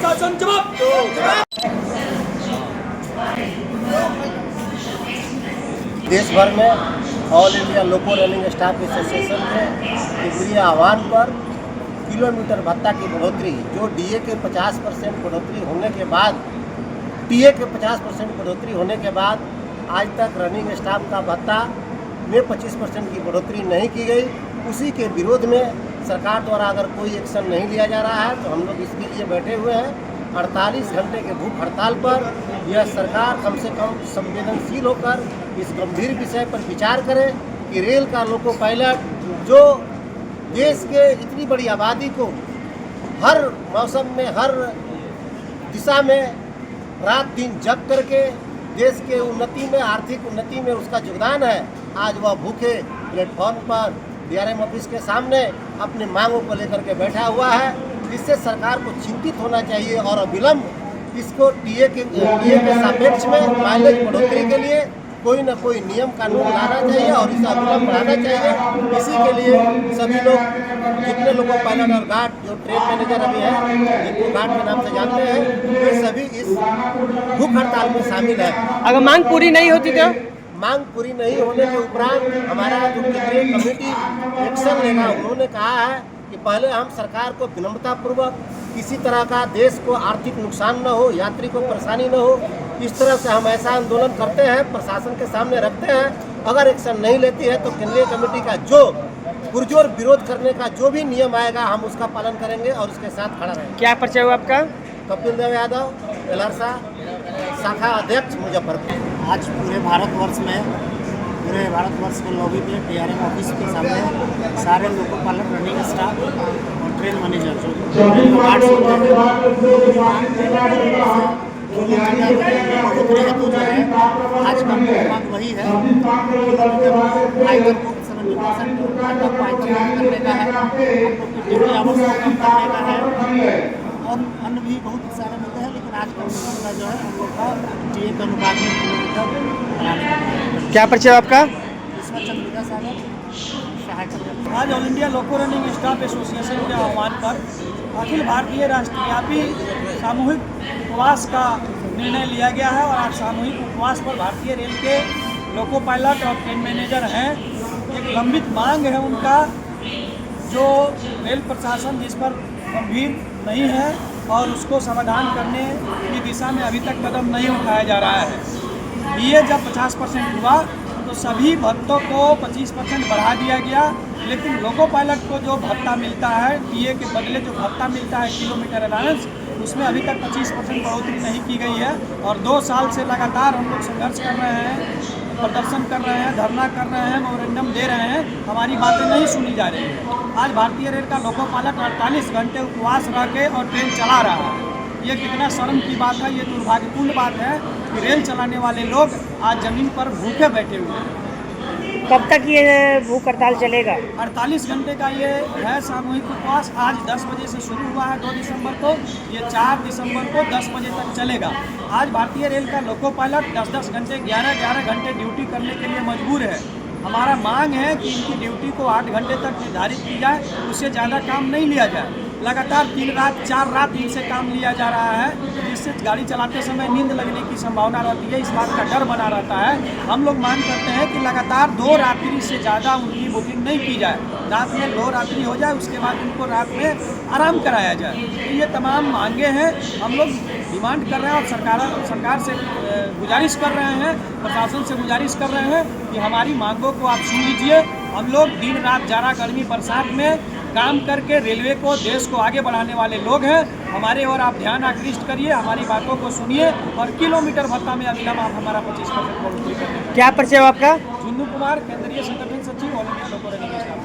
प्रशासन जवाब दो। देश भर में ऑल इंडिया लोको रनिंग स्टाफ एसोसिएशन के केंद्रीय आह्वान पर किलोमीटर भत्ता की बढ़ोतरी, जो डीए के 50% बढ़ोतरी होने के बाद, टीए के 50% बढ़ोतरी होने के बाद आज तक रनिंग स्टाफ का भत्ता में 25% की बढ़ोतरी नहीं की गई। उसी के विरोध में सरकार द्वारा अगर कोई एक्शन नहीं लिया जा रहा है तो हम लोग इसके लिए बैठे हुए हैं। 48 घंटे के भूख हड़ताल पर यह सरकार कम से कम संवेदनशील होकर इस गंभीर विषय पर विचार करे कि रेल का लोको पायलट जो देश के इतनी बड़ी आबादी को हर मौसम में, हर दिशा में रात दिन जग करके देश के उन्नति में, आर्थिक उन्नति में उसका योगदान है, आज वह भूखे प्लेटफॉर्म पर डीआरएम ऑफिस के सामने अपनी मांगों को लेकर के बैठा हुआ है। इससे सरकार को चिंतित होना चाहिए और अविलंब इसको टीए के सापेक्ष में माइलेज बढ़ोतरी के लिए कोई न कोई नियम कानून लाना चाहिए और इसे अविलंब बढ़ाना चाहिए। इसी के लिए सभी लोग, जितने लोगों पायलट और गार्ड जो ट्रेन मैनेजर अभी हैं, जिनको गार्ड के नाम से जानते हैं, वे सभी इस भूख हड़ताल में शामिल है। अगर मांग पूरी नहीं होती तो मांग पूरी नहीं होने के उपरांत हमारा जो केंद्रीय कमेटी एक्शन लेगा, उन्होंने कहा है कि पहले हम सरकार को विनम्रतापूर्वक, किसी तरह का देश को आर्थिक नुकसान न हो, यात्री को परेशानी न हो, इस तरह से हम ऐसा आंदोलन करते हैं, प्रशासन के सामने रखते हैं। अगर एक्शन नहीं लेती है तो केंद्रीय कमेटी का जो पुरजोर विरोध करने का जो भी नियम आएगा हम उसका पालन करेंगे और उसके साथ खड़ा रहेंगे। क्या परिचय हुआ आपका? कपिल देव यादव, एलहरसा शाखा अध्यक्ष, मुजफ्फरपुर। आज पूरे भारतवर्ष के लॉबी पे डीआरएम ऑफिस के सामने सारे लोको पायलट, रनिंग स्टाफ और ट्रेन मैनेजर जो गार्ड्स होते हैं, आज का मांग वही है। आयकर को 70% करने का है, ड्यूटी आवर्स को कम करने का है और अन्य भी बहुत सारे मुद्दे हैं, लेकिन आज का मुद्दा जो है हम लोग का टीए के अनुपात में किलोमीटर बनाने का। क्या परिचय हुआ आपका? इसमें चंद्रिका सागर सहायक। आज ऑल इंडिया लोको रनिंग स्टाफ एसोसिएशन के आह्वान पर अखिल भारतीय राष्ट्रव्यापी सामूहिक उपवास का निर्णय लिया गया है और आज सामूहिक उपवास पर भारतीय रेल के लोको पायलट और ट्रेन मैनेजर हैं। एक लंबित मांग है उनका, जो रेल प्रशासन जिस पर गंभीर नहीं है और उसको समाधान करने की दिशा में अभी तक कदम नहीं उठाया जा रहा है। ये जब 50% हुआ तो सभी भत्तों को 25% बढ़ा दिया गया, लेकिन लोको पायलट को जो भत्ता मिलता है, टीए के बदले जो भत्ता मिलता है किलोमीटर अलाउंस, उसमें अभी तक 25% बढ़ोतरी नहीं की गई है। और 2 साल से लगातार हम लोग संघर्ष कर रहे हैं, प्रदर्शन कर रहे हैं, धरना कर रहे हैं, मेमोरेंडम दे रहे हैं, हमारी बातें नहीं सुनी जा रही है। आज भारतीय रेल का लोको पायलट 48 घंटे उपवास रह के और ट्रेन चला रहा है। ये कितना शर्म की बात है, ये दुर्भाग्यपूर्ण बात है कि रेल चलाने वाले लोग आज ज़मीन पर भूखे बैठे हुए हैं। कब तक ये भूख हड़ताल चलेगा? 48 घंटे का ये है सामूहिक उपवास। आज 10 बजे से शुरू हुआ है 2 दिसंबर को, ये 4 दिसंबर को 10 बजे तक चलेगा। आज भारतीय रेल का लोको पायलट 10-10 घंटे, 11-11 घंटे ड्यूटी करने के लिए मजबूर है। हमारा मांग है कि इनकी ड्यूटी को 8 घंटे तक निर्धारित की जाए, उससे ज़्यादा काम नहीं लिया जाए। लगातार 3 रात 4 रात इनसे काम लिया जा रहा है, जिससे गाड़ी चलाते समय नींद लगने की संभावना रहती है, इस बात का डर बना रहता है। हम लोग मांग करते हैं कि लगातार 2 रात्रि से ज़्यादा उनकी बुकिंग नहीं की जाए, रात में 2 रात्रि हो जाए, उसके बाद उनको रात में आराम कराया जाए। तो ये तमाम मांगे हैं, हम लोग डिमांड कर रहे हैं और सरकार से गुजारिश कर रहे हैं, प्रशासन से गुजारिश कर रहे हैं कि हमारी मांगों को आप सुन लीजिए। हम लोग दिन रात जाड़ा गर्मी बरसात में काम करके रेलवे को, देश को आगे बढ़ाने वाले लोग हैं। हमारे और आप ध्यान आकृष्ट करिए, हमारी बातों को सुनिए और किलोमीटर भत्ता में अविलंब आप हमारा 25% बढ़ोतरी करें। क्या परिचय हुआ आपका? जुन्नू कुमार, केंद्रीय संगठन सचिव, ऑल इंडिया लोको रनिंग स्टाफ।